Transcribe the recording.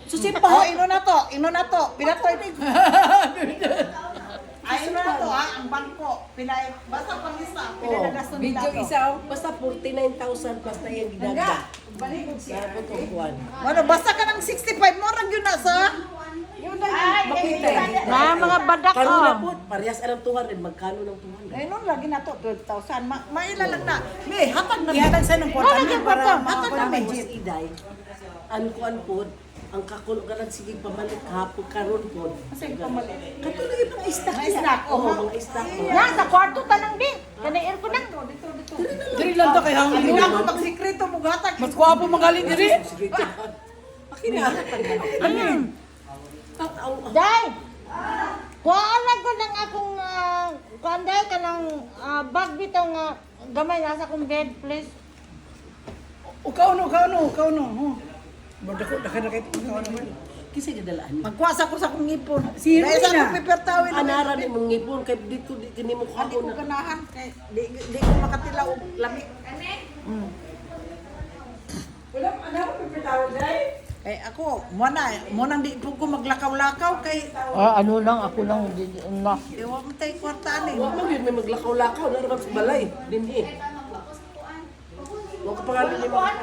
Susipa. Oh, ino na to. Pinatoy ni. Ay, ino na to ha, ang bangko. Pinay, basta pang isa, pinagasto nila Video to. isa, basta 49,000 basta yung ginagda. Sa putukuan. Ano, basta ka ng 65 mo, rag yun na sa. Makita. Mga badak Kano na po, parehas anong 200, magkano ng 200? Eh, nun lagi na to, 12,000. Maila lang na. May, hatag na. Ihatag sa ng portahan para Hatag na, May may. mas iday, ano po, ang kakulungan sige pamalit kahapon karon po. Kasi pamalit. Katuloy yung mga stock Mga stock, Oo, oh. mga stock. Yan, sa kwarto tanang din. Kanay aircon lang. Diri lang to kay hangin. Hindi na ako magsikreto mo gatag. Mas kuwapo magaling diri. Akin na. Day! Kuhaan ko ng akong kuanday ka ng bag bitaw nga gamay nasa akong bed, please. Ukaw no. Badako daka kay ukaw naman. Kasi gadalaan. Magkuwasa ko sa akong ngipon. Si Dahil sa Rina. akong pipertawin. Anara ni mong ngipon kay dito di kini mo Hindi ko ko na. ganahan. Di ko makatilaw. Lami. Wala ano pipitaw dai. Eh ako, muna di po ko maglakaw-lakaw kay Ano lang, ako lang. ewan mo tayo kwartaan eh. Wa mo yun may maglakaw-lakaw na naman sa balay. Dinhi. Wa ka pangalan ni mo.